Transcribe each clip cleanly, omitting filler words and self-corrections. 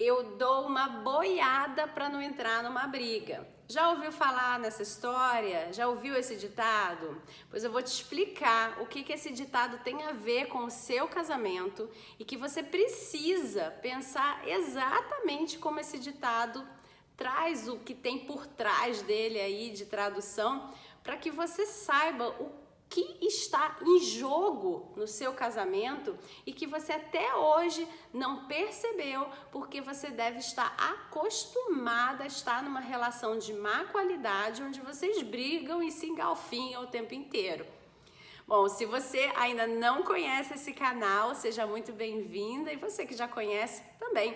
eu dou uma boiada para não entrar numa briga. Já ouviu falar nessa história? Já ouviu esse ditado? Pois eu vou te explicar o que esse ditado tem a ver com o seu casamento e que você precisa pensar exatamente como esse ditado traz o que tem por trás dele aí de tradução, para que você saiba o que está em jogo no seu casamento e que você até hoje não percebeu, porque você deve estar acostumada a estar numa relação de má qualidade onde vocês brigam e se engalfinham o tempo inteiro. Bom, se você ainda não conhece esse canal, seja muito bem-vinda, e você que já conhece também.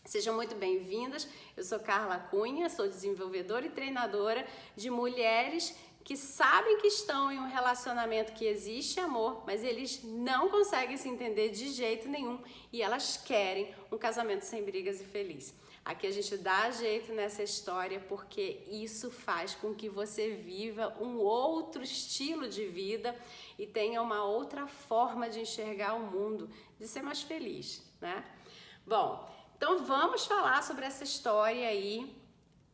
Sejam muito bem-vindas. Eu sou Carla Cunha, sou desenvolvedora e treinadora de mulheres que sabem que estão em um relacionamento que existe amor, mas eles não conseguem se entender de jeito nenhum e elas querem um casamento sem brigas e feliz. Aqui a gente dá jeito nessa história porque isso faz com que você viva um outro estilo de vida e tenha uma outra forma de enxergar o mundo, de ser mais feliz, né? Bom, então vamos falar sobre essa história aí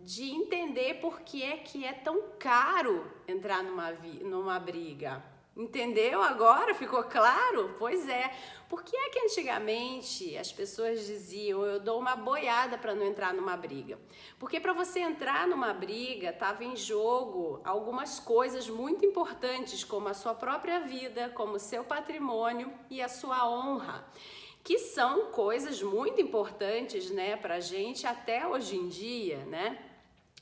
de entender por que é tão caro entrar numa briga. Entendeu agora? Ficou claro? Pois é. Por que é que antigamente as pessoas diziam eu dou uma boiada para não entrar numa briga? Porque para você entrar numa briga estava em jogo algumas coisas muito importantes, como a sua própria vida, como o seu patrimônio e a sua honra, que são coisas muito importantes, né, pra gente até hoje em dia, né?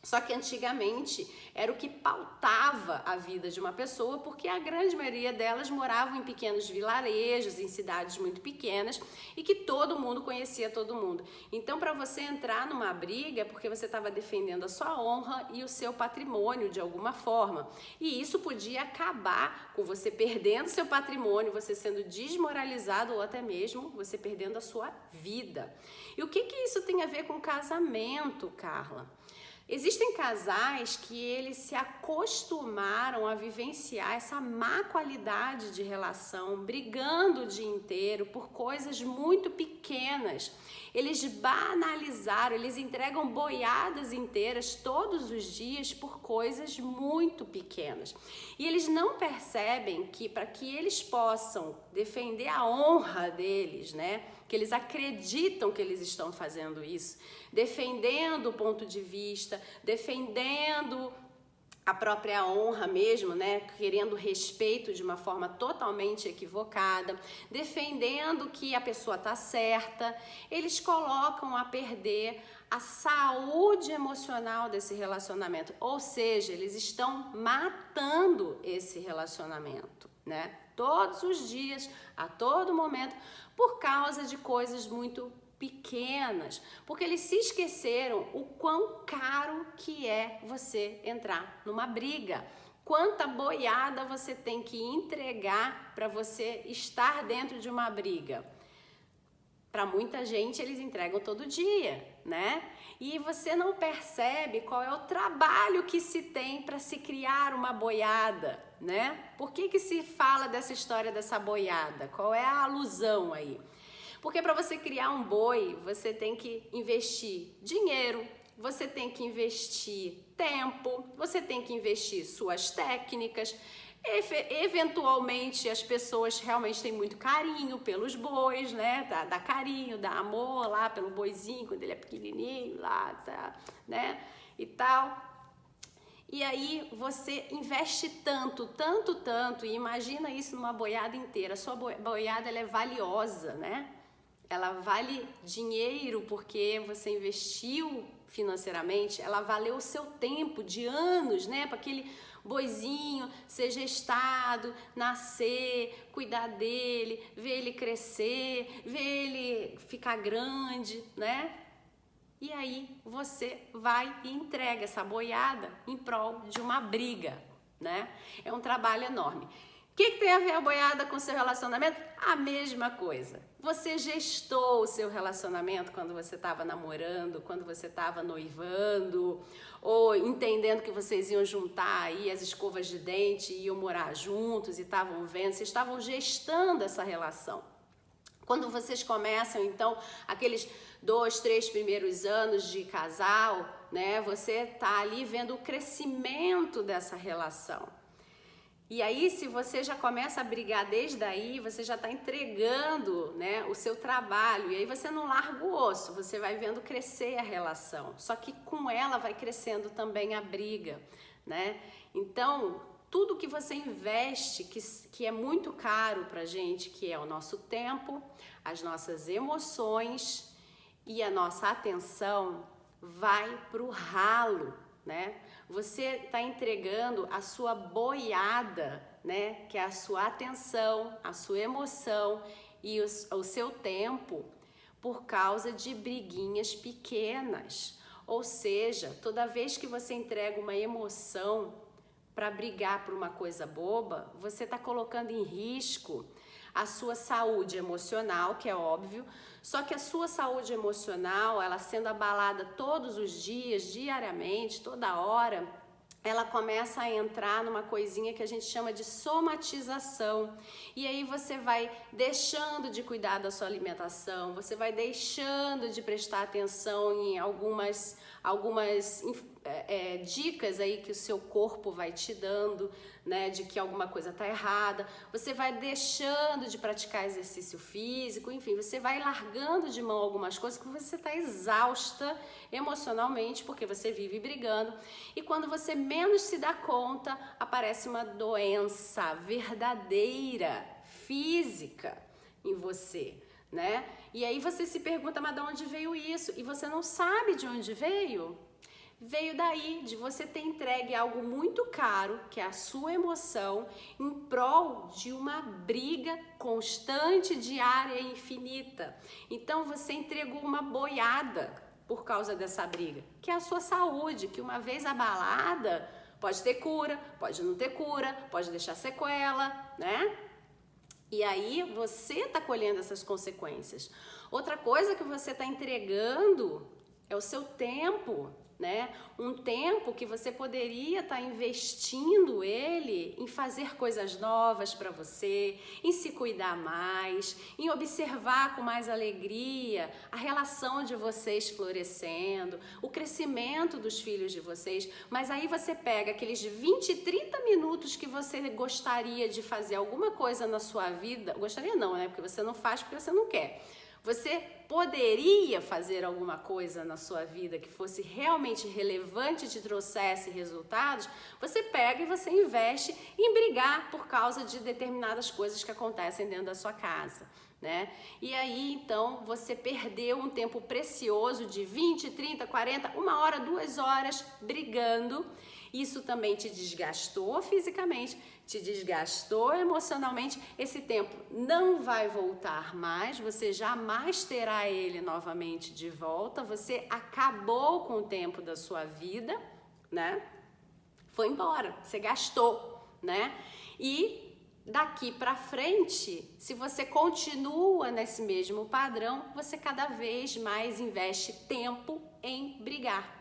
Só que antigamente era o que pautava a vida de uma pessoa, porque a grande maioria delas moravam em pequenos vilarejos, em cidades muito pequenas e que todo mundo conhecia todo mundo. Então, para você entrar numa briga, é porque você estava defendendo a sua honra e o seu patrimônio de alguma forma. E isso podia acabar com você perdendo seu patrimônio, você sendo desmoralizado ou até mesmo você perdendo a sua vida. E o que isso tem a ver com casamento, Carla? Existem casais que eles se acostumaram a vivenciar essa má qualidade de relação, brigando o dia inteiro por coisas muito pequenas. Eles banalizaram, eles entregam boiadas inteiras todos os dias por coisas muito pequenas. E eles não percebem que para que eles possam defender a honra deles, né? Que eles acreditam que eles estão fazendo isso, defendendo o ponto de vista, defendendo a própria honra mesmo, né? Querendo respeito de uma forma totalmente equivocada, defendendo que a pessoa tá certa, eles colocam a perder a saúde emocional desse relacionamento, ou seja, eles estão matando esse relacionamento, né? Todos os dias, a todo momento, por causa de coisas muito pequenas, porque eles se esqueceram o quão caro que é você entrar numa briga, quanta boiada você tem que entregar para você estar dentro de uma briga. Para muita gente eles entregam todo dia, né? E você não percebe qual é o trabalho que se tem para se criar uma boiada, né? Por que se fala dessa história dessa boiada? Qual é a alusão aí? Porque para você criar um boi, você tem que investir dinheiro, você tem que investir tempo, você tem que investir suas técnicas. Eventualmente as pessoas realmente têm muito carinho pelos bois, né? Dá carinho, dá amor lá pelo boizinho quando ele é pequenininho lá, tá, né? E tal. E aí você investe tanto, e imagina isso numa boiada inteira. A sua boiada ela é valiosa, né? Ela vale dinheiro porque você investiu financeiramente, ela valeu o seu tempo de anos, né? Para aquele boizinho ser gestado, nascer, cuidar dele, ver ele crescer, ver ele ficar grande, né? E aí você vai e entrega essa boiada em prol de uma briga, né? É um trabalho enorme. O que tem a ver a boiada com o seu relacionamento? A mesma coisa. Você gestou o seu relacionamento quando você estava namorando, quando você estava noivando, ou entendendo que vocês iam juntar aí as escovas de dente e iam morar juntos e estavam vendo, vocês estavam gestando essa relação. Quando vocês começam, então, aqueles 2, 3 primeiros anos de casal, né? Você tá ali vendo o crescimento dessa relação. E aí, se você já começa a brigar desde aí, você já está entregando, né, o seu trabalho. E aí você não larga o osso, você vai vendo crescer a relação. Só que com ela vai crescendo também a briga, né? Então, tudo que você investe, que é muito caro pra gente, que é o nosso tempo, as nossas emoções e a nossa atenção, vai pro ralo, né? Você está entregando a sua boiada, né? Que é a sua atenção, a sua emoção e o seu tempo por causa de briguinhas pequenas. Ou seja, toda vez que você entrega uma emoção para brigar por uma coisa boba, você está colocando em risco a sua saúde emocional, que é óbvio, só que a sua saúde emocional, ela sendo abalada todos os dias, diariamente, toda hora, ela começa a entrar numa coisinha que a gente chama de somatização. E aí você vai deixando de cuidar da sua alimentação, você vai deixando de prestar atenção em algumas dicas aí que o seu corpo vai te dando, né, de que alguma coisa tá errada. Você vai deixando de praticar exercício físico, enfim, você vai largando de mão algumas coisas porque você tá exausta emocionalmente, porque você vive brigando. E quando você menos se dá conta, aparece uma doença verdadeira, física em você, né? E aí você se pergunta, mas de onde veio isso? E você não sabe de onde veio? Veio daí, de você ter entregue algo muito caro, que é a sua emoção, em prol de uma briga constante, diária e infinita. Então você entregou uma boiada por causa dessa briga, que é a sua saúde, que uma vez abalada, pode ter cura, pode não ter cura, pode deixar sequela, né? E aí você está colhendo essas consequências. Outra coisa que você está entregando é o seu tempo, né? Um tempo que você poderia estar investindo ele em fazer coisas novas para você, em se cuidar mais, em observar com mais alegria a relação de vocês florescendo, o crescimento dos filhos de vocês. Mas aí você pega aqueles 20, 30 minutos que você gostaria de fazer alguma coisa na sua vida, gostaria não, né? Porque você não faz porque você não quer. Você poderia fazer alguma coisa na sua vida que fosse realmente relevante e te trouxesse resultados, você pega e você investe em brigar por causa de determinadas coisas que acontecem dentro da sua casa, né? E aí, então, você perdeu um tempo precioso de 20, 30, 40, 1 hora, 2 horas brigando. Isso também te desgastou fisicamente, te desgastou emocionalmente. Esse tempo não vai voltar mais, você jamais terá ele novamente de volta. Você acabou com o tempo da sua vida, né? Foi embora, você gastou, né? E daqui para frente, se você continua nesse mesmo padrão, você cada vez mais investe tempo em brigar.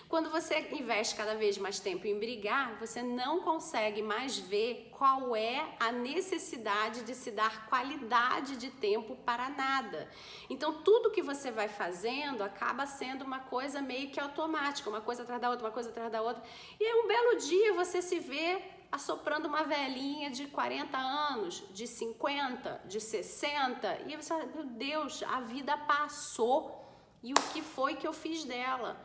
Quando você investe cada vez mais tempo em brigar, você não consegue mais ver qual é a necessidade de se dar qualidade de tempo para nada. Então, tudo que você vai fazendo acaba sendo uma coisa meio que automática, uma coisa atrás da outra, uma coisa atrás da outra. E aí, um belo dia, você se vê assoprando uma velhinha de 40 anos, de 50, de 60, e você fala, meu Deus, a vida passou, e o que foi que eu fiz dela?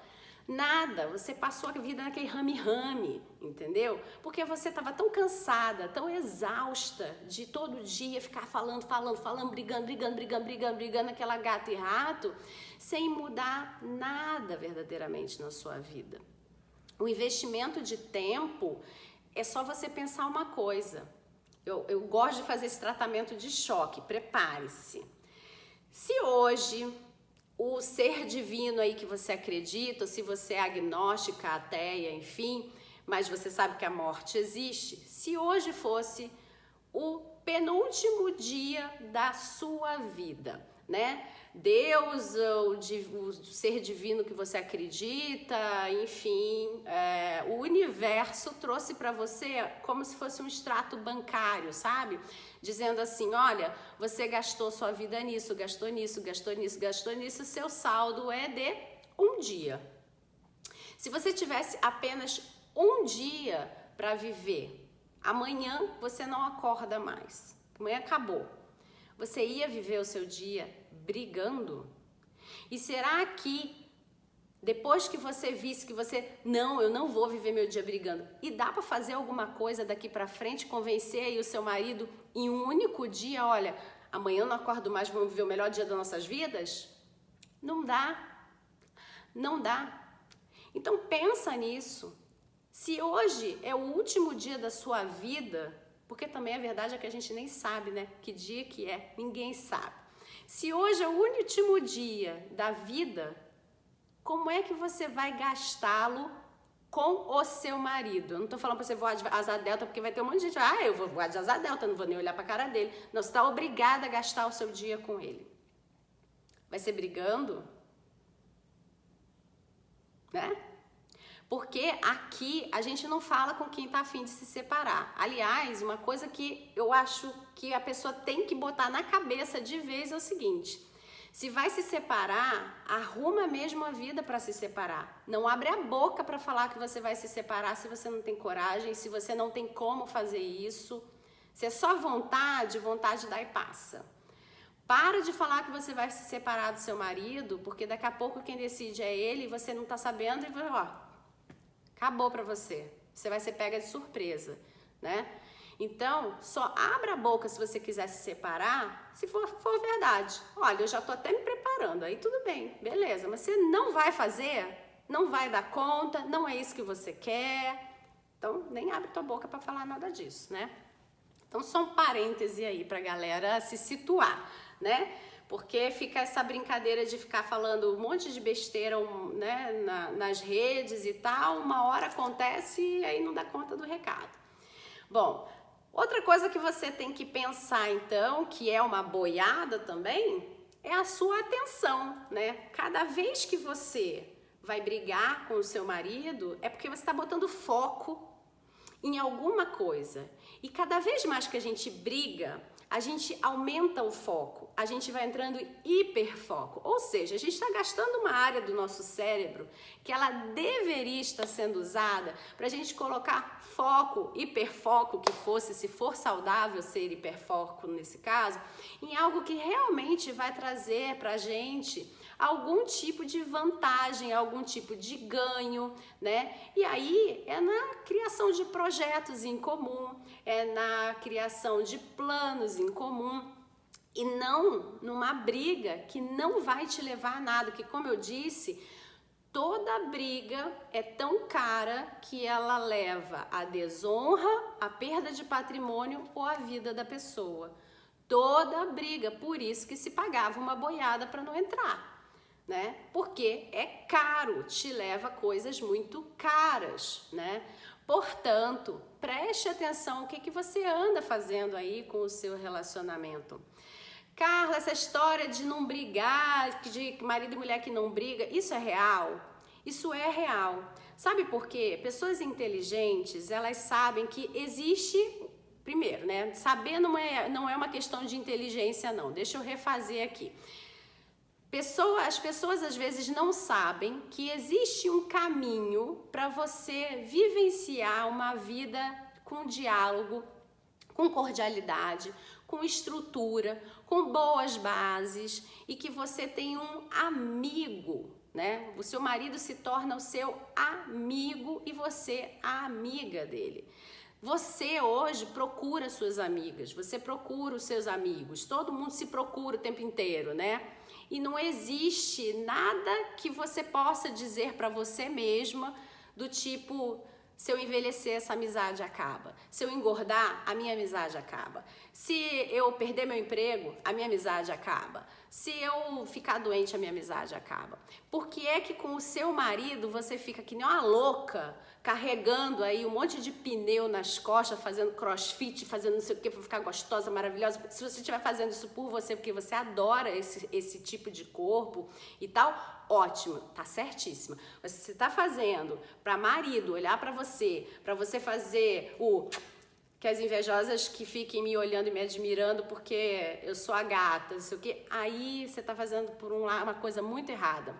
Nada, você passou a vida naquele rame-rame, entendeu? Porque você estava tão cansada, tão exausta de todo dia ficar falando, brigando, aquela gato e rato, sem mudar nada verdadeiramente na sua vida. O investimento de tempo é só você pensar uma coisa. Eu gosto de fazer esse tratamento de choque, prepare-se. Se hoje o ser divino aí que você acredita, ou se você é agnóstica, ateia, enfim, mas você sabe que a morte existe, se hoje fosse o penúltimo dia da sua vida, né? Deus, o ser divino que você acredita, enfim, o universo trouxe para você como se fosse um extrato bancário, sabe? Dizendo assim, olha, você gastou sua vida nisso, gastou nisso, gastou nisso, gastou nisso, seu saldo é de um dia. Se você tivesse apenas um dia para viver, amanhã você não acorda mais, amanhã acabou. Você ia viver o seu dia brigando? E será que depois que você visse que eu não vou viver meu dia brigando, e dá para fazer alguma coisa daqui para frente, convencer aí o seu marido em um único dia, olha, amanhã eu não acordo mais, vamos viver o melhor dia das nossas vidas? Não dá. Não dá. Então pensa nisso. Se hoje é o último dia da sua vida, porque também a verdade é que a gente nem sabe, né? Que dia que é, ninguém sabe. Se hoje é o último dia da vida, como é que você vai gastá-lo com o seu marido? Eu não tô falando pra você voar de asa delta, porque vai ter um monte de gente, eu vou voar de asa delta, não vou nem olhar pra cara dele. Não, você tá obrigada a gastar o seu dia com ele. Vai ser brigando? Né? Porque aqui a gente não fala com quem tá afim de se separar. Aliás, uma coisa que eu acho que a pessoa tem que botar na cabeça de vez é o seguinte: se vai se separar, arruma mesmo a vida para se separar. Não abre a boca para falar que você vai se separar se você não tem coragem, se você não tem como fazer isso. Se é só vontade, vontade dá e passa. Para de falar que você vai se separar do seu marido, porque daqui a pouco quem decide é ele e você não tá sabendo e acabou pra você. Você vai ser pega de surpresa, né? Então, só abra a boca se você quiser se separar, se for verdade. Olha, eu já tô até me preparando, aí tudo bem, beleza. Mas você não vai fazer, não vai dar conta, não é isso que você quer. Então, nem abre tua boca pra falar nada disso, né? Então, só um parêntese aí pra galera se situar, né? Porque fica essa brincadeira de ficar falando um monte de besteira, né, nas redes e tal, uma hora acontece e aí não dá conta do recado. Bom, outra coisa que você tem que pensar então, que é uma boiada também, é a sua atenção, né? Cada vez que você vai brigar com o seu marido, é porque você está botando foco em alguma coisa. E cada vez mais que a gente briga, a gente aumenta o foco, a gente vai entrando em hiperfoco, ou seja, a gente está gastando uma área do nosso cérebro que ela deveria estar sendo usada para a gente colocar foco, hiperfoco que fosse, se for saudável ser hiperfoco nesse caso, em algo que realmente vai trazer para a gente algum tipo de vantagem, algum tipo de ganho, né? E aí é na criação de projetos em comum, é na criação de planos em comum e não numa briga que não vai te levar a nada, que como eu disse, toda briga é tão cara que ela leva a desonra, a perda de patrimônio ou a vida da pessoa. Toda briga, por isso que se pagava uma boiada para não entrar. Né? Porque é caro, te leva a coisas muito caras, né? Portanto, preste atenção o que você anda fazendo aí com o seu relacionamento. Carla, essa história de não brigar, de marido e mulher que não briga, isso é real? Isso é real. Sabe por quê? Pessoas inteligentes, elas sabem que existe... Primeiro, né? Saber não é uma questão de inteligência, não. Deixa eu refazer aqui. As pessoas às vezes não sabem que existe um caminho para você vivenciar uma vida com diálogo, com cordialidade, com estrutura, com boas bases e que você tem um amigo, né? O seu marido se torna o seu amigo e você a amiga dele. Você hoje procura suas amigas, você procura os seus amigos, todo mundo se procura o tempo inteiro, né? E não existe nada que você possa dizer para você mesma do tipo, se eu envelhecer, essa amizade acaba. Se eu engordar, a minha amizade acaba. Se eu perder meu emprego, a minha amizade acaba. Se eu ficar doente, a minha amizade acaba. Por que é que com o seu marido você fica que nem uma louca, carregando aí um monte de pneu nas costas, fazendo crossfit, fazendo não sei o que para ficar gostosa, maravilhosa? Se você estiver fazendo isso por você, porque você adora esse tipo de corpo e tal, ótimo, tá certíssima. Mas se você tá fazendo para marido olhar para você fazer o... que as invejosas que fiquem me olhando e me admirando porque eu sou a gata, não sei o que, aí você tá fazendo por uma coisa muito errada.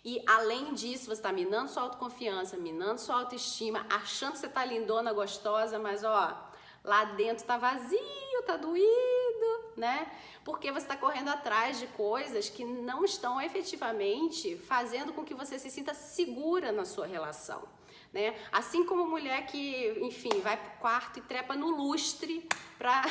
E além disso, você tá minando sua autoconfiança, minando sua autoestima, achando que você tá lindona, gostosa, mas ó, lá dentro tá vazio, tá doído, né? Porque você tá correndo atrás de coisas que não estão efetivamente fazendo com que você se sinta segura na sua relação. Né? Assim como mulher que, enfim, vai pro quarto e trepa no lustre para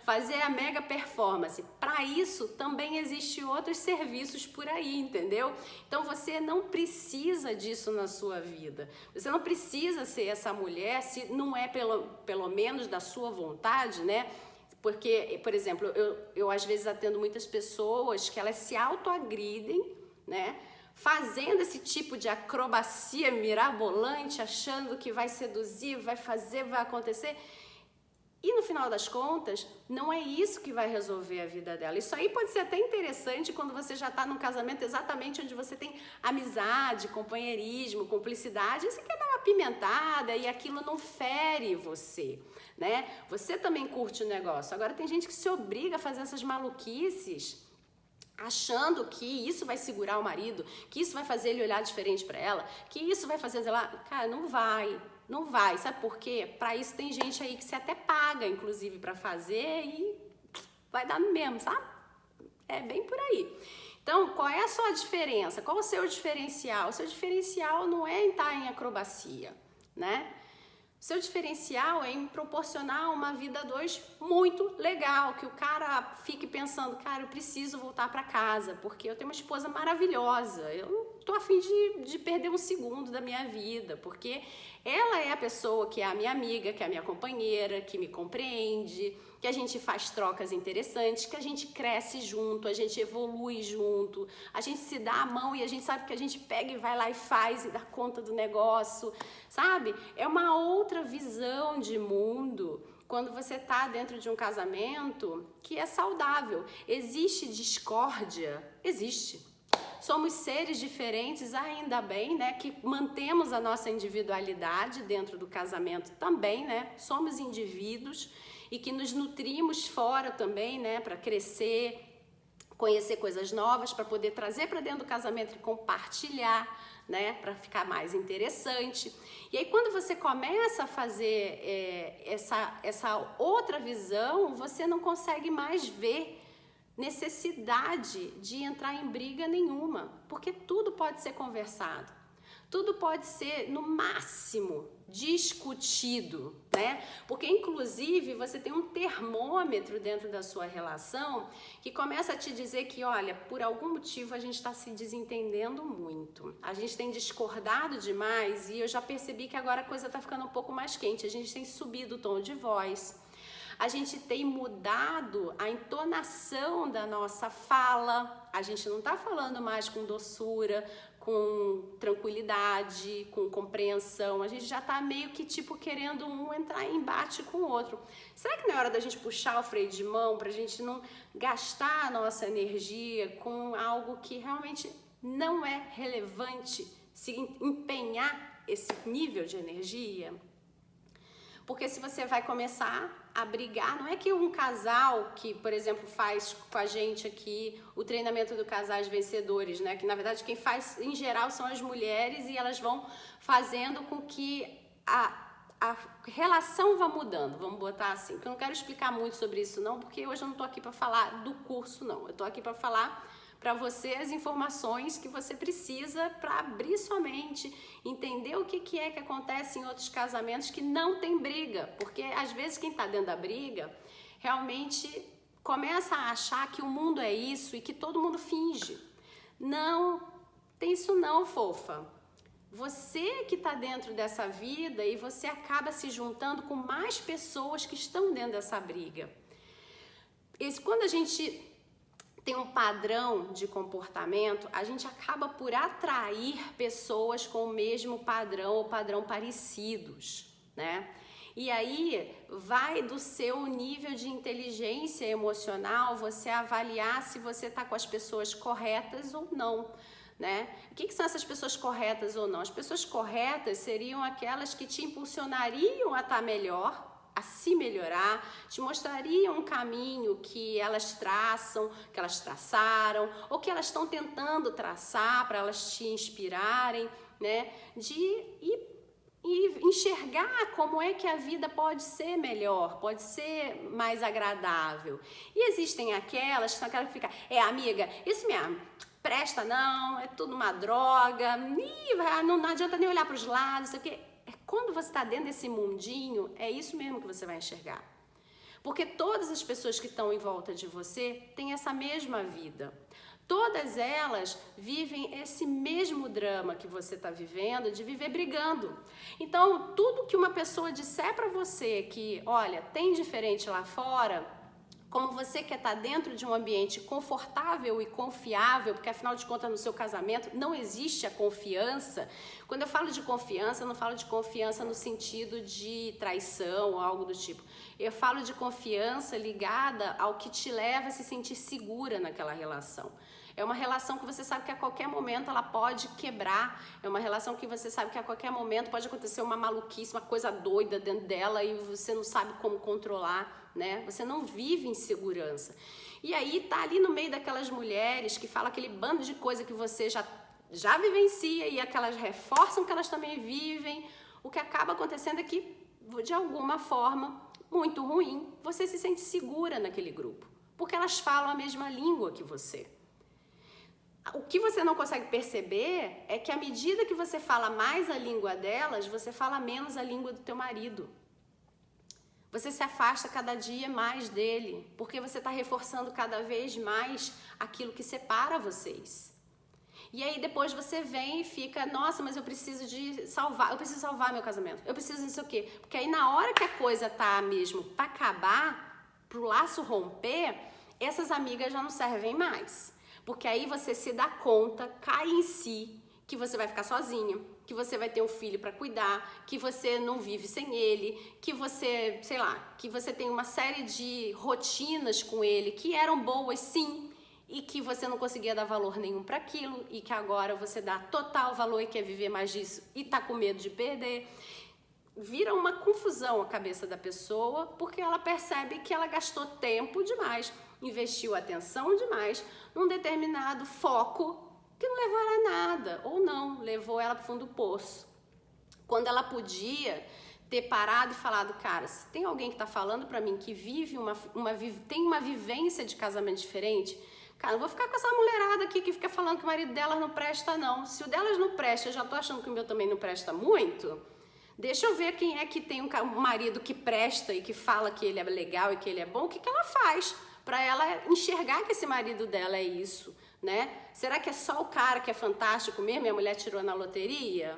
fazer a mega performance. Para isso também existem outros serviços por aí, entendeu? Então você não precisa disso na sua vida. Você não precisa ser essa mulher se não é pelo menos da sua vontade, né? Porque, por exemplo, eu às vezes atendo muitas pessoas que elas se autoagridem, né? Fazendo esse tipo de acrobacia mirabolante, achando que vai seduzir, vai fazer, vai acontecer. E no final das contas, não é isso que vai resolver a vida dela. Isso aí pode ser até interessante quando você já está num casamento exatamente onde você tem amizade, companheirismo, cumplicidade, e você quer dar uma pimentada e aquilo não fere você, né? Você também curte o negócio. Agora tem gente que se obriga a fazer essas maluquices, achando que isso vai segurar o marido, que isso vai fazer ele olhar diferente para ela, que isso vai fazer ela... Cara, não vai. Sabe por quê? Para isso tem gente aí que se até paga, inclusive, para fazer e vai dar no mesmo, sabe? É bem por aí. Então, qual é a sua diferença? Qual o seu diferencial? O seu diferencial não é em estar em acrobacia, né? Seu diferencial é em proporcionar uma vida a dois muito legal, que o cara fique pensando, cara, eu preciso voltar para casa, porque eu tenho uma esposa maravilhosa, eu não tô a fim de perder um segundo da minha vida, porque ela é a pessoa que é a minha amiga, que é a minha companheira, que me compreende, que a gente faz trocas interessantes, que a gente cresce junto, a gente evolui junto, a gente se dá a mão e a gente sabe que a gente pega e vai lá e faz e dá conta do negócio, sabe? É uma outra visão de mundo quando você tá dentro de um casamento que é saudável. Existe discórdia? Existe. Somos seres diferentes, ainda bem, né? Que mantemos a nossa individualidade dentro do casamento também, né? Somos indivíduos e que nos nutrimos fora também, né? Para crescer, conhecer coisas novas, para poder trazer para dentro do casamento e compartilhar, né? Para ficar mais interessante. E aí, quando você começa a fazer essa outra visão, você não consegue mais ver necessidade de entrar em briga nenhuma, porque tudo pode ser conversado, tudo pode ser, no máximo, discutido, né? Porque, inclusive, você tem um termômetro dentro da sua relação que começa a te dizer que, olha, por algum motivo a gente está se desentendendo muito, a gente tem discordado demais e eu já percebi que agora a coisa está ficando um pouco mais quente, a gente tem subido o tom de voz, a gente tem mudado a entonação da nossa fala, a gente não está falando mais com doçura, com tranquilidade, com compreensão, a gente já está meio que tipo querendo um entrar em embate com o outro. Será que não é hora da gente puxar o freio de mão para a gente não gastar a nossa energia com algo que realmente não é relevante, se empenhar esse nível de energia? Porque se você vai começar a brigar, não é que um casal que, por exemplo, faz com a gente aqui o treinamento do Casais Vencedores, né? Que na verdade quem faz em geral são as mulheres e elas vão fazendo com que a relação vá mudando, vamos botar assim. Porque eu não quero explicar muito sobre isso não, porque hoje eu não tô aqui para falar do curso não, eu tô aqui para falar para você as informações que você precisa para abrir sua mente, entender o que é que acontece em outros casamentos que não tem briga, porque às vezes quem está dentro da briga realmente começa a achar que o mundo é isso e que todo mundo finge. Não, tem isso não, fofa. Você que está dentro dessa vida e você acaba se juntando com mais pessoas que estão dentro dessa briga. Quando a gente tem um padrão de comportamento, a gente acaba por atrair pessoas com o mesmo padrão ou padrão parecidos, né? E aí vai do seu nível de inteligência emocional você avaliar se você está com as pessoas corretas ou não, né? O que são essas pessoas corretas ou não? As pessoas corretas seriam aquelas que te impulsionariam a estar melhor, a se melhorar, te mostrariam um caminho que elas traçam, que elas traçaram, ou que elas estão tentando traçar para elas te inspirarem, né? E enxergar como é que a vida pode ser melhor, pode ser mais agradável. E existem aquelas que ficam, amiga, isso mesmo, presta não, é tudo uma droga, não adianta nem olhar para os lados, isso aqui. Quando você está dentro desse mundinho, é isso mesmo que você vai enxergar. Porque todas as pessoas que estão em volta de você têm essa mesma vida. Todas elas vivem esse mesmo drama que você está vivendo, de viver brigando. Então, tudo que uma pessoa disser para você que, olha, tem diferente lá fora, como você quer estar dentro de um ambiente confortável e confiável, porque afinal de contas no seu casamento não existe a confiança. Quando eu falo de confiança, eu não falo de confiança no sentido de traição ou algo do tipo. Eu falo de confiança ligada ao que te leva a se sentir segura naquela relação. É uma relação que você sabe que a qualquer momento ela pode quebrar. É uma relação que você sabe que a qualquer momento pode acontecer uma maluquice, uma coisa doida dentro dela e você não sabe como controlar, né? Você não vive em segurança. E aí tá ali no meio daquelas mulheres que falam aquele bando de coisa que você já vivencia e aquelas reforçam que elas também vivem. O que acaba acontecendo é que, de alguma forma, muito ruim, você se sente segura naquele grupo. Porque elas falam a mesma língua que você. O que você não consegue perceber é que à medida que você fala mais a língua delas, você fala menos a língua do teu marido. Você se afasta cada dia mais dele, porque você está reforçando cada vez mais aquilo que separa vocês. E aí depois você vem e fica, nossa, mas eu preciso salvar meu casamento, eu preciso não sei o quê. Porque aí na hora que a coisa tá mesmo para acabar, pro laço romper, essas amigas já não servem mais. Porque aí você se dá conta, cai em si, que você vai ficar sozinha, que você vai ter um filho para cuidar, que você não vive sem ele, que você, sei lá, que você tem uma série de rotinas com ele que eram boas sim, e que você não conseguia dar valor nenhum para aquilo, e que agora você dá total valor e quer viver mais disso e tá com medo de perder. Vira uma confusão a cabeça da pessoa, porque ela percebe que ela gastou tempo demais, investiu atenção demais num determinado foco que não levou ela a nada, ou não, levou ela para o fundo do poço. Quando ela podia ter parado e falado, cara, se tem alguém que está falando para mim que tem uma vivência de casamento diferente, cara, não vou ficar com essa mulherada aqui que fica falando que o marido delas não presta não. Se o delas não presta, eu já tô achando que o meu também não presta muito. Deixa eu ver quem é que tem um marido que presta e que fala que ele é legal e que ele é bom, o que ela faz para ela enxergar que esse marido dela é isso, né? Será que é só o cara que é fantástico mesmo e a mulher tirou na loteria?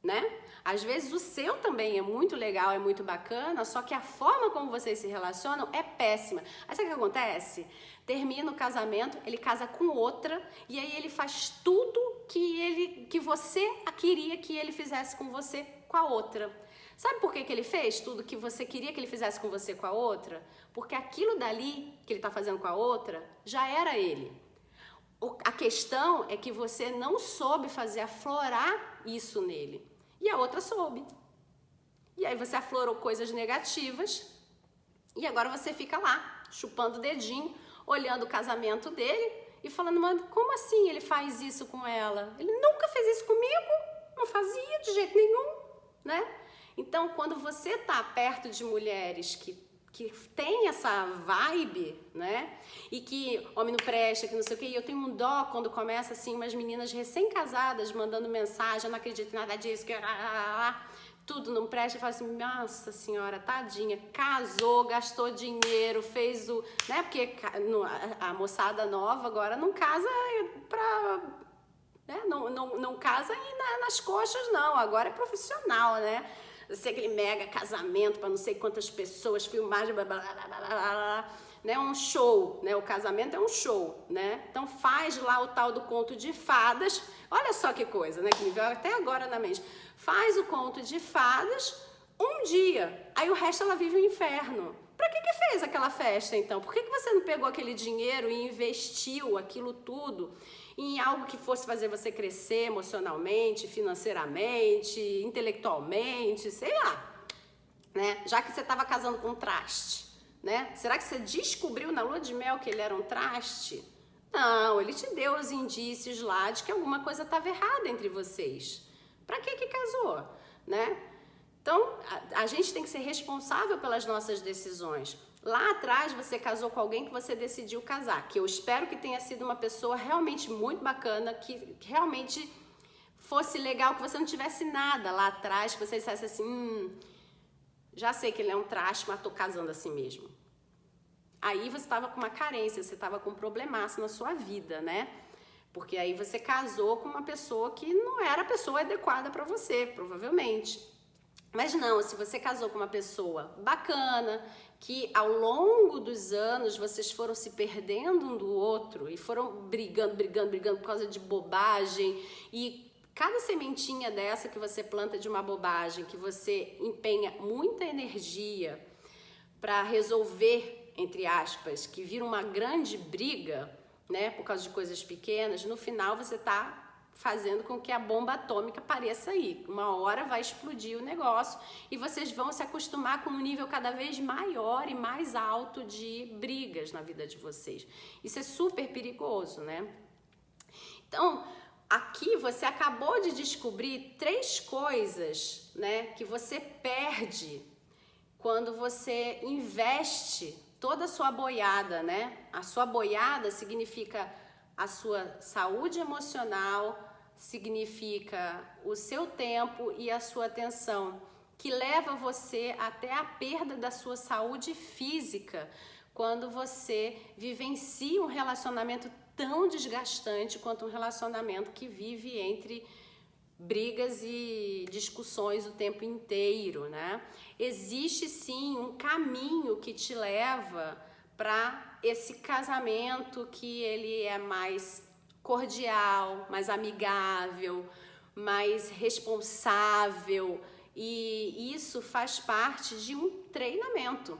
Né? Às vezes o seu também é muito legal, é muito bacana, só que a forma como vocês se relacionam é péssima. Aí sabe o que acontece? Termina o casamento, ele casa com outra e aí ele faz tudo que você queria que ele fizesse com você com a outra. Sabe por que ele fez tudo que você queria que ele fizesse com você com a outra? Porque aquilo dali que ele está fazendo com a outra já era ele. A questão é que você não soube fazer aflorar isso nele. E a outra soube. E aí você aflorou coisas negativas e agora você fica lá, chupando o dedinho, olhando o casamento dele e falando, mas como assim ele faz isso com ela? Ele nunca fez isso comigo, não fazia de jeito nenhum, né? Então, quando você tá perto de mulheres que tem essa vibe, né? E que homem não presta, que não sei o quê. E eu tenho um dó quando começa assim, umas meninas recém-casadas mandando mensagem, eu não acredito em nada disso, que tudo não presta. Eu falo assim, nossa senhora, tadinha, casou, gastou dinheiro, fez o... né? Porque a moçada nova agora não casa pra... né? Não casa nas coxas, não. Agora é profissional, né? Sei aquele mega casamento para não sei quantas pessoas, filmagem, blá, blá, blá, blá, blá. né, um show, né? O casamento é um show, né? Então faz lá o tal do conto de fadas. Olha só que coisa, né? Que me veio até agora na mente. Faz o conto de fadas um dia, aí o resto ela vive o inferno. Pra que fez aquela festa então? Por que você não pegou aquele dinheiro e investiu aquilo tudo em algo que fosse fazer você crescer emocionalmente, financeiramente, intelectualmente, sei lá, né? Já que você estava casando com um traste, né? Será que você descobriu na lua de mel que ele era um traste? Não, ele te deu os indícios lá de que alguma coisa estava errada entre vocês. Pra que casou, né? Então, a gente tem que ser responsável pelas nossas decisões. Lá atrás, você casou com alguém que você decidiu casar, que eu espero que tenha sido uma pessoa realmente muito bacana, que realmente fosse legal, que você não tivesse nada lá atrás, que você dissesse assim, já sei que ele é um traste, mas tô casando assim mesmo. Aí você estava com uma carência, você estava com um problemaço na sua vida, né? Porque aí você casou com uma pessoa que não era a pessoa adequada para você, provavelmente. Mas não, se você casou com uma pessoa bacana, que ao longo dos anos vocês foram se perdendo um do outro e foram brigando por causa de bobagem, e cada sementinha dessa que você planta de uma bobagem, que você empenha muita energia para resolver, entre aspas, que vira uma grande briga, né, por causa de coisas pequenas, no final você tá fazendo com que a bomba atômica pareça aí. Uma hora vai explodir o negócio e vocês vão se acostumar com um nível cada vez maior e mais alto de brigas na vida de vocês. Isso é super perigoso, né? Então, aqui você acabou de descobrir 3 coisas, né, que você perde quando você investe toda a sua boiada, né? A sua boiada significa a sua saúde emocional, significa o seu tempo e a sua atenção, que leva você até a perda da sua saúde física quando você vivencia um relacionamento tão desgastante quanto um relacionamento que vive entre brigas e discussões o tempo inteiro, né? Existe sim um caminho que te leva para esse casamento que ele é mais cordial, mais amigável, mais responsável, e isso faz parte de um treinamento.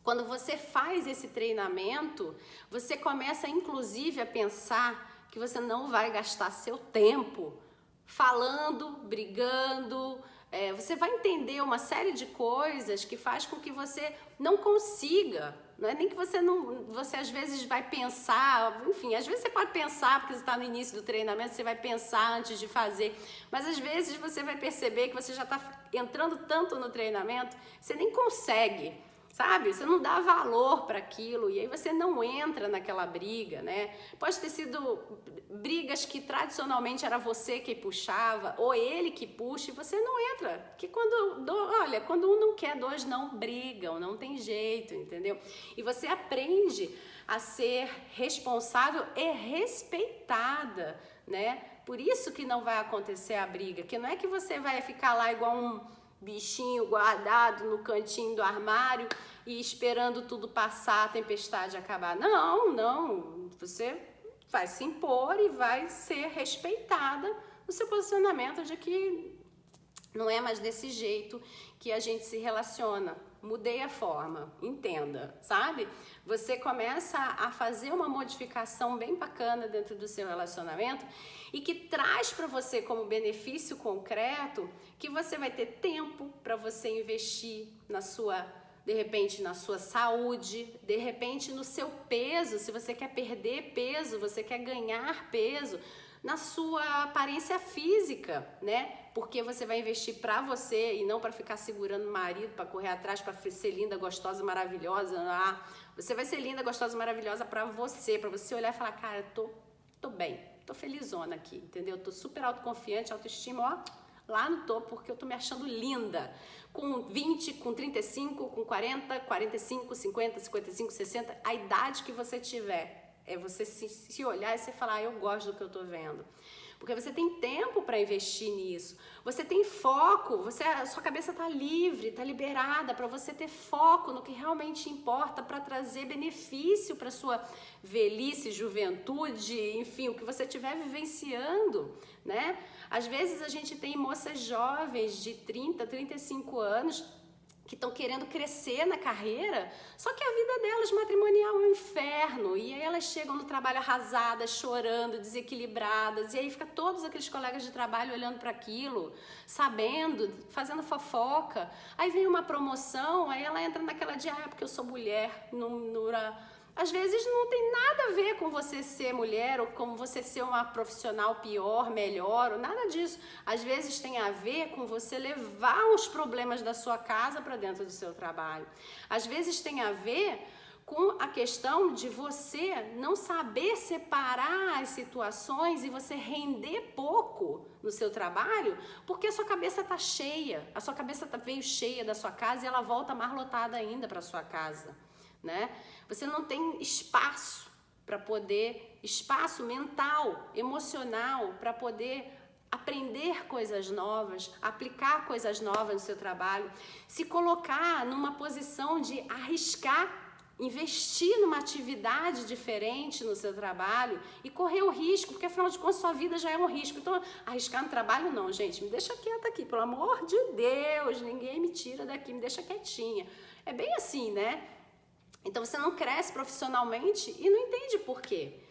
Quando você faz esse treinamento, você começa inclusive a pensar que você não vai gastar seu tempo falando, brigando. Você vai entender uma série de coisas que faz com que você não consiga, não é nem que você às vezes vai pensar, enfim, às vezes você pode pensar porque você está no início do treinamento, você vai pensar antes de fazer, mas às vezes você vai perceber que você já está entrando tanto no treinamento, você nem consegue, sabe? Você não dá valor para aquilo e aí você não entra naquela briga, né? Pode ter sido brigas que tradicionalmente era você que puxava ou ele que puxa e você não entra. Porque quando um não quer, 2 não brigam, não tem jeito, entendeu? E você aprende a ser responsável e respeitada, né? Por isso que não vai acontecer a briga, que não é que você vai ficar lá igual um bichinho guardado no cantinho do armário e esperando tudo passar, a tempestade acabar. Não. Você vai se impor e vai ser respeitada no seu posicionamento de que não é mais desse jeito que a gente se relaciona. Mudei a forma, entenda, sabe? Você começa a fazer uma modificação bem bacana dentro do seu relacionamento e que traz para você como benefício concreto que você vai ter tempo para você investir de repente na sua saúde, de repente no seu peso, se você quer perder peso, você quer ganhar peso, na sua aparência física, né? Porque você vai investir para você e não para ficar segurando o marido, para correr atrás, para ser linda, gostosa, maravilhosa. Você vai ser linda, gostosa, maravilhosa para você olhar e falar, cara, tô bem, tô felizona aqui, entendeu? Tô super autoconfiante, autoestima, ó, lá no topo, porque eu tô me achando linda. Com 20, com 35, com 40, 45, 50, 55, 60, a idade que você tiver. É você se olhar e você falar, eu gosto do que eu tô vendo. Porque você tem tempo para investir nisso. Você tem foco, a sua cabeça está livre, está liberada para você ter foco no que realmente importa para trazer benefício para sua velhice, juventude, enfim, o que você estiver vivenciando, né? Às vezes a gente tem moças jovens de 30, 35 anos que estão querendo crescer na carreira, só que a vida delas matrimonial é um inferno, e aí elas chegam no trabalho arrasadas, chorando, desequilibradas, e aí fica todos aqueles colegas de trabalho olhando para aquilo, sabendo, fazendo fofoca, aí vem uma promoção, aí ela entra naquela de, porque eu sou mulher, às vezes não tem nada a ver com você ser mulher ou com você ser uma profissional pior, melhor, ou nada disso. Às vezes tem a ver com você levar os problemas da sua casa para dentro do seu trabalho. Às vezes tem a ver com a questão de você não saber separar as situações e você render pouco no seu trabalho, porque a sua cabeça está cheia, a sua cabeça veio cheia da sua casa e ela volta mais lotada ainda para sua casa, né? Você não tem espaço para poder, espaço mental, emocional, para poder aprender coisas novas, aplicar coisas novas no seu trabalho, se colocar numa posição de arriscar, investir numa atividade diferente no seu trabalho e correr o risco, porque afinal de contas sua vida já é um risco. Então, arriscar no trabalho não, gente, me deixa quieta aqui, pelo amor de Deus, ninguém me tira daqui, me deixa quietinha. É bem assim, né? Então você não cresce profissionalmente e não entende por quê.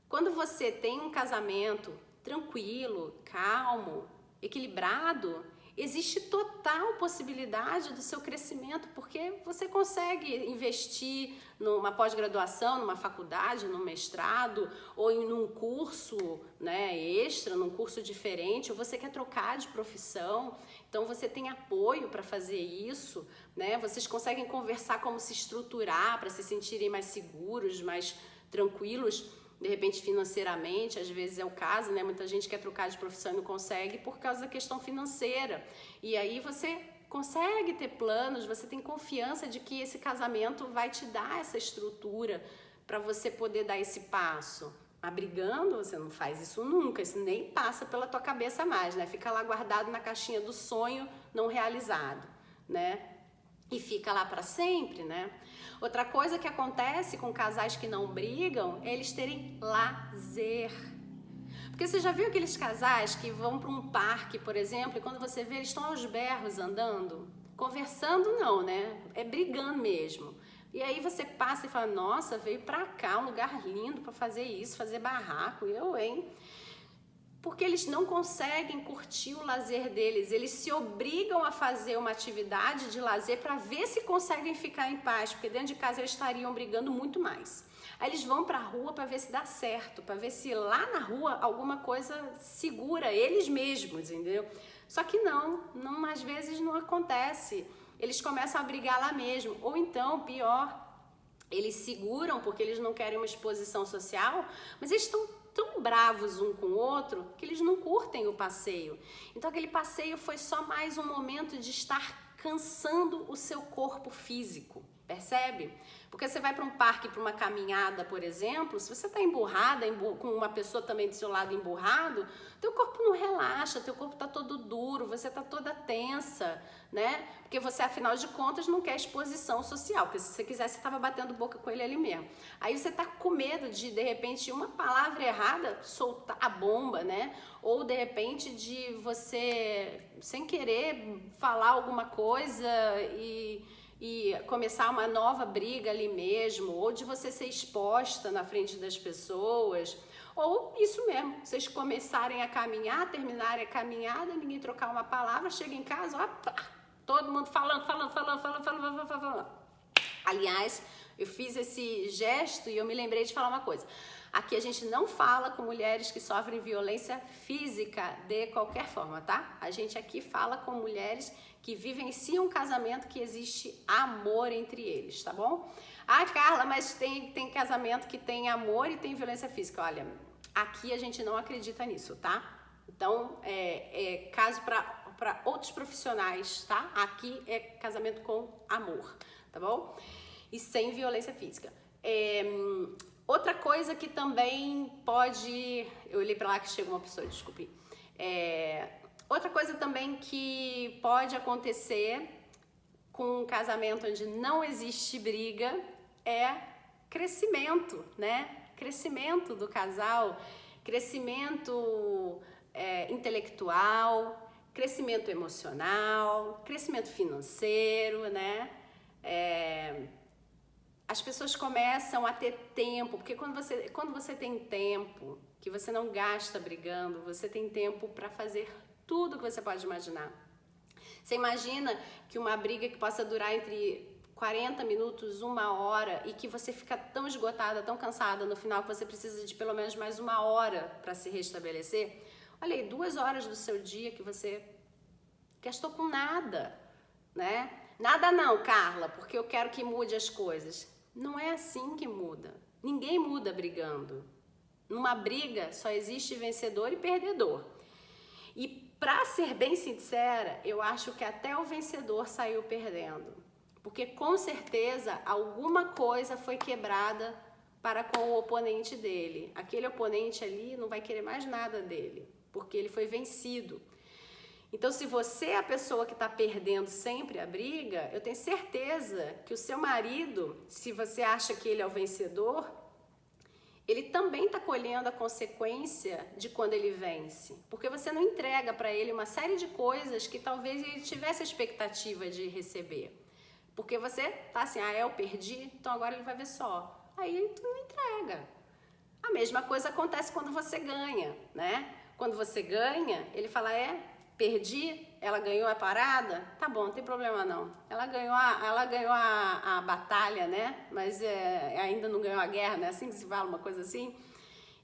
Quando você tem um casamento tranquilo, calmo, equilibrado, existe total possibilidade do seu crescimento, porque você consegue investir numa pós-graduação, numa faculdade, num mestrado, ou em um curso, né, extra, num curso diferente, ou você quer trocar de profissão, então você tem apoio para fazer isso, né? Vocês conseguem conversar como se estruturar para se sentirem mais seguros, mais tranquilos, de repente financeiramente, às vezes é o caso, né? Muita gente quer trocar de profissão e não consegue por causa da questão financeira. E aí você consegue ter planos, você tem confiança de que esse casamento vai te dar essa estrutura para você poder dar esse passo. Mas brigando, você não faz isso nunca, isso nem passa pela tua cabeça mais, né? Fica lá guardado na caixinha do sonho não realizado, né? E fica lá para sempre, né? Outra coisa que acontece com casais que não brigam é eles terem lazer. Porque você já viu aqueles casais que vão para um parque, por exemplo, e quando você vê, eles estão aos berros andando? Conversando não, né? É brigando mesmo. E aí você passa e fala, nossa, veio pra cá, um lugar lindo para fazer isso, fazer barraco, hein? Porque eles não conseguem curtir o lazer deles, eles se obrigam a fazer uma atividade de lazer para ver se conseguem ficar em paz, porque dentro de casa eles estariam brigando muito mais. Aí eles vão para a rua para ver se dá certo, para ver se lá na rua alguma coisa segura eles mesmos, entendeu? Só que não, às vezes não acontece. Eles começam a brigar lá mesmo, ou então, pior, eles seguram porque eles não querem uma exposição social, mas eles estão tão bravos um com o outro que eles não curtem o passeio. Então aquele passeio foi só mais um momento de estar cansando o seu corpo físico, percebe? Porque você vai para um parque, para uma caminhada, por exemplo, se você está emburrada, com uma pessoa também do seu lado emburrado, teu corpo não relaxa, teu corpo está todo duro, você está toda tensa, né? Porque você, afinal de contas, não quer exposição social, porque se você quisesse, você estava batendo boca com ele ali mesmo. Aí você está com medo de repente, uma palavra errada, soltar a bomba, né? Ou, de repente, de você, sem querer, falar alguma coisa e começar uma nova briga ali mesmo, ou de você ser exposta na frente das pessoas, ou isso mesmo, vocês começarem a caminhar, terminarem a caminhada, ninguém trocar uma palavra, chega em casa, opa, todo mundo falando. Aliás, eu fiz esse gesto e eu me lembrei de falar uma coisa. Aqui a gente não fala com mulheres que sofrem violência física de qualquer forma, tá? A gente aqui fala com mulheres que vivenciam um casamento que existe amor entre eles, tá bom? Ah, Carla, mas tem casamento que tem amor e tem violência física. Olha, aqui a gente não acredita nisso, tá? Então, caso para outros profissionais, tá? Aqui é casamento com amor, tá bom? E sem violência física. Outra coisa que também pode... Eu olhei pra lá que chegou uma pessoa, desculpe. Outra coisa também que pode acontecer com um casamento onde não existe briga é crescimento, né? Crescimento do casal, crescimento intelectual, crescimento emocional, crescimento financeiro, né? As pessoas começam a ter tempo, porque quando você tem tempo, que você não gasta brigando, você tem tempo para fazer tudo que você pode imaginar. Você imagina que uma briga que possa durar entre 40 minutos, 1 hora, e que você fica tão esgotada, tão cansada no final que você precisa de pelo menos mais 1 hora para se restabelecer? Olha aí, 2 horas do seu dia que você gastou com nada, né? Nada não, Carla, porque eu quero que mude as coisas. Não é assim que muda. Ninguém muda brigando. Numa briga só existe vencedor e perdedor. E pra ser bem sincera, eu acho que até o vencedor saiu perdendo. Porque com certeza alguma coisa foi quebrada para com o oponente dele. Aquele oponente ali não vai querer mais nada dele, porque ele foi vencido. Então, se você é a pessoa que está perdendo sempre a briga, eu tenho certeza que o seu marido, se você acha que ele é o vencedor, ele também está colhendo a consequência de quando ele vence. Porque você não entrega para ele uma série de coisas que talvez ele tivesse a expectativa de receber. Porque você tá assim, eu perdi, então agora ele vai ver só. Aí tu não entrega. A mesma coisa acontece quando você ganha, né? Quando você ganha, ele fala, perdi, ela ganhou a parada, tá bom, não tem problema não. Ela ganhou a batalha, né? Mas ainda não ganhou a guerra, né? Assim que se fala, uma coisa assim.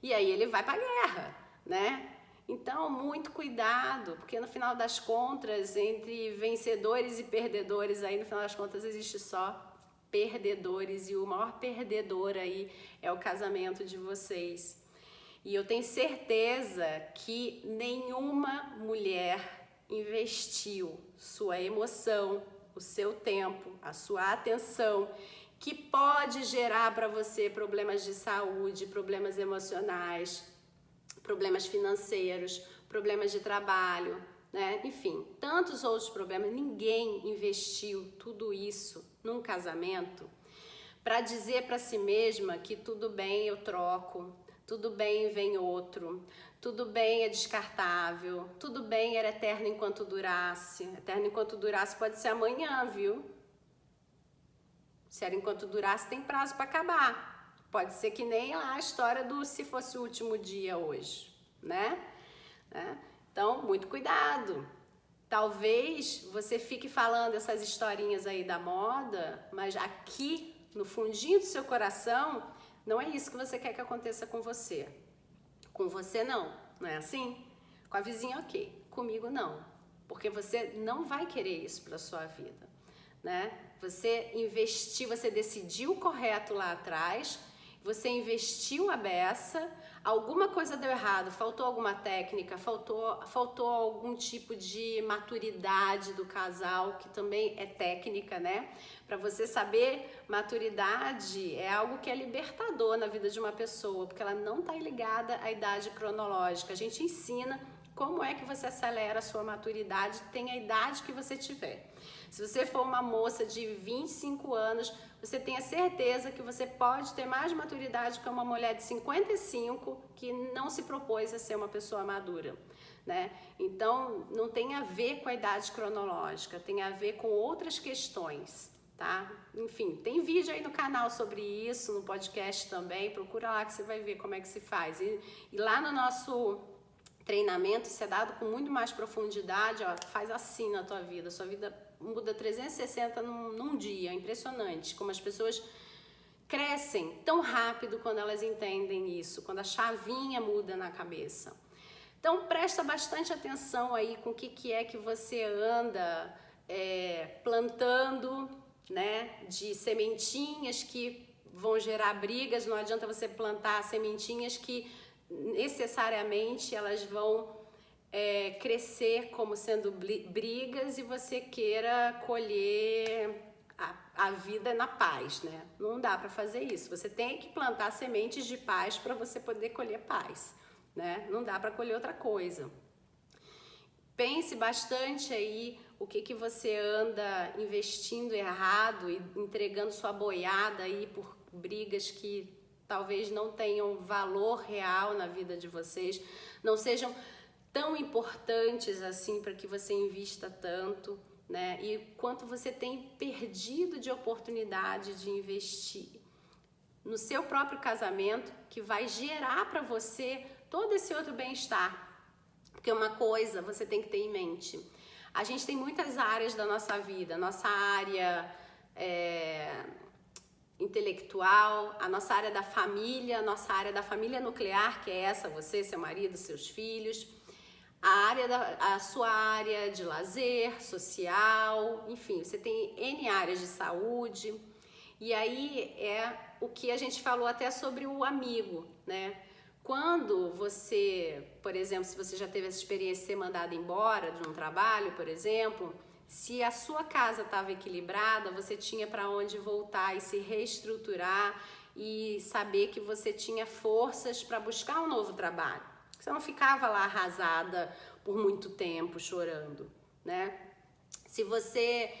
E aí ele vai pra guerra, né? Então, muito cuidado, porque no final das contas, entre vencedores e perdedores, aí no final das contas existe só perdedores, e o maior perdedor aí é o casamento de vocês. E eu tenho certeza que nenhuma mulher investiu sua emoção, o seu tempo, a sua atenção, que pode gerar para você problemas de saúde, problemas emocionais, problemas financeiros, problemas de trabalho, né? Enfim, tantos outros problemas. Ninguém investiu tudo isso num casamento para dizer para si mesma que tudo bem, eu troco, tudo bem, vem outro, tudo bem, é descartável, tudo bem, era eterno enquanto durasse. Eterno enquanto durasse pode ser amanhã, viu? Se era enquanto durasse, tem prazo para acabar. Pode ser que nem lá a história do se fosse o último dia hoje, né? Então, muito cuidado. Talvez você fique falando essas historinhas aí da moda, mas aqui, no fundinho do seu coração, não é isso que você quer que aconteça com você. Com você não é assim? Com a vizinha ok, comigo não. Porque você não vai querer isso para sua vida, né? Você investiu, você decidiu correto lá atrás, você investiu a beça, alguma coisa deu errado, faltou alguma técnica, faltou algum tipo de maturidade do casal, que também é técnica, né? Para você saber, maturidade é algo que é libertador na vida de uma pessoa, porque ela não está ligada à idade cronológica. A gente ensina como é que você acelera a sua maturidade, tem a idade que você tiver. Se você for uma moça de 25 anos, você tenha certeza que você pode ter mais maturidade que uma mulher de 55 que não se propôs a ser uma pessoa madura, né? Então, não tem a ver com a idade cronológica, tem a ver com outras questões, tá? Enfim, tem vídeo aí no canal sobre isso, no podcast também, procura lá que você vai ver como é que se faz. E lá no nosso treinamento, isso é dado com muito mais profundidade, faz assim na tua vida, sua vida muda 360 num dia, impressionante, como as pessoas crescem tão rápido quando elas entendem isso, quando a chavinha muda na cabeça. Então presta bastante atenção aí com o que é que você anda plantando, né, de sementinhas que vão gerar brigas. Não adianta você plantar sementinhas que necessariamente elas vão crescer como sendo brigas e você queira colher a vida na paz, né? Não dá para fazer isso. Você tem que plantar sementes de paz para você poder colher paz, né? Não dá para colher outra coisa. Pense bastante aí o que você anda investindo errado e entregando sua boiada aí por brigas que talvez não tenham valor real na vida de vocês, não sejam tão importantes assim para que você invista tanto, né? E quanto você tem perdido de oportunidade de investir no seu próprio casamento, que vai gerar para você todo esse outro bem-estar. Porque uma coisa você tem que ter em mente: a gente tem muitas áreas da nossa vida, nossa área intelectual, a nossa área da família, a nossa área da família nuclear, que é essa, você, seu marido, seus filhos, a sua área de lazer, social, enfim, você tem N áreas de saúde. E aí é o que a gente falou até sobre o amigo, né? Quando você, por exemplo, se você já teve essa experiência de ser mandado embora de um trabalho, por exemplo, se a sua casa estava equilibrada, você tinha para onde voltar e se reestruturar e saber que você tinha forças para buscar um novo trabalho. Você não ficava lá arrasada por muito tempo chorando, né? Se você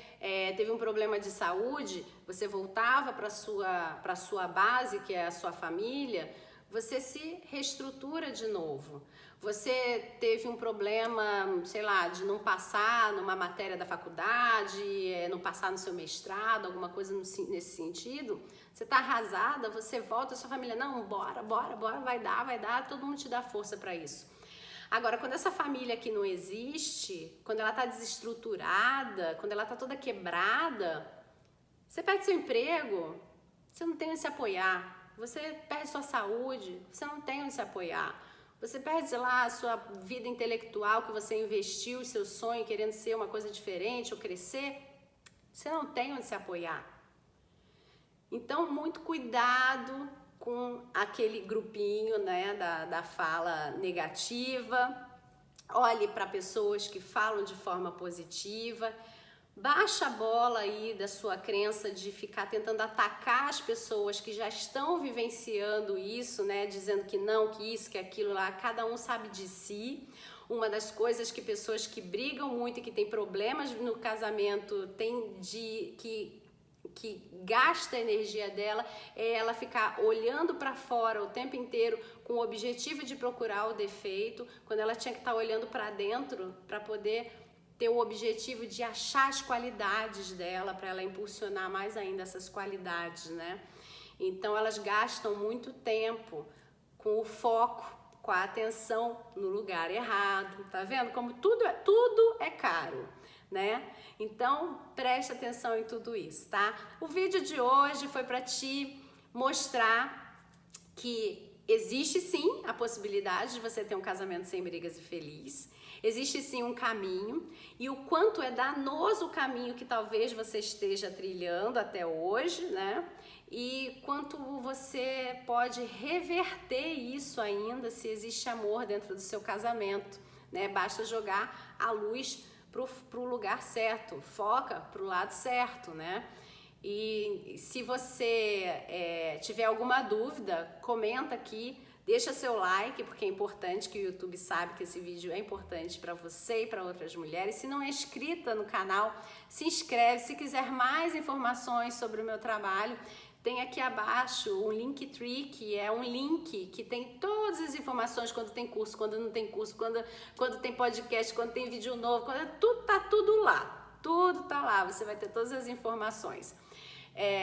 teve um problema de saúde, você voltava para a sua base, que é a sua família, você se reestrutura de novo. Você teve um problema, sei lá, de não passar numa matéria da faculdade, não passar no seu mestrado, alguma coisa nesse sentido, você tá arrasada, você volta, a sua família, não, bora, vai dar, todo mundo te dá força para isso. Agora, quando essa família aqui não existe, quando ela tá desestruturada, quando ela tá toda quebrada, você perde seu emprego, você não tem onde se apoiar. Você perde sua saúde, você não tem onde se apoiar. Você perde, sei lá, a sua vida intelectual que você investiu, o seu sonho querendo ser uma coisa diferente ou crescer, você não tem onde se apoiar. Então, muito cuidado com aquele grupinho, né, da fala negativa. Olhe para pessoas que falam de forma positiva. Baixa a bola aí da sua crença de ficar tentando atacar as pessoas que já estão vivenciando isso, né? Dizendo que não, que isso, que aquilo lá. Cada um sabe de si. Uma das coisas que pessoas que brigam muito e que têm problemas no casamento têm que gasta a energia dela é ela ficar olhando para fora o tempo inteiro com o objetivo de procurar o defeito, quando ela tinha que estar olhando para dentro para poder ter o objetivo de achar as qualidades dela, para ela impulsionar mais ainda essas qualidades, né? Então elas gastam muito tempo com o foco, com a atenção no lugar errado, tá vendo? Como tudo é caro, né? Então preste atenção em tudo isso, tá? O vídeo de hoje foi para te mostrar que existe sim a possibilidade de você ter um casamento sem brigas e feliz. Existe sim um caminho, e o quanto é danoso o caminho que talvez você esteja trilhando até hoje, né? E quanto você pode reverter isso ainda se existe amor dentro do seu casamento, né? Basta jogar a luz pro lugar certo, foca pro lado certo, né? E se você tiver alguma dúvida, comenta aqui. Deixa seu like, porque é importante, que o YouTube sabe que esse vídeo é importante para você e para outras mulheres. Se não é inscrita no canal, se inscreve. Se quiser mais informações sobre o meu trabalho, tem aqui abaixo um Linktree, que é um link que tem todas as informações, quando tem curso, quando não tem curso, quando tem podcast, quando tem vídeo novo, tá tudo lá. Tudo tá lá, você vai ter todas as informações.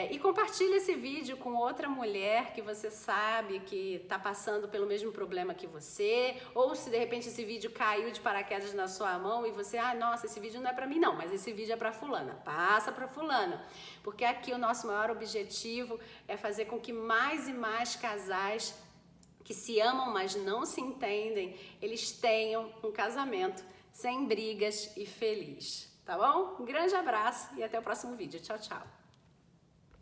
E compartilhe esse vídeo com outra mulher que você sabe que está passando pelo mesmo problema que você, ou se de repente esse vídeo caiu de paraquedas na sua mão e você, nossa, esse vídeo não é para mim não, mas esse vídeo é para fulana, passa para fulana, porque aqui o nosso maior objetivo é fazer com que mais e mais casais que se amam, mas não se entendem, eles tenham um casamento sem brigas e feliz, tá bom? Um grande abraço e até o próximo vídeo. Tchau, tchau!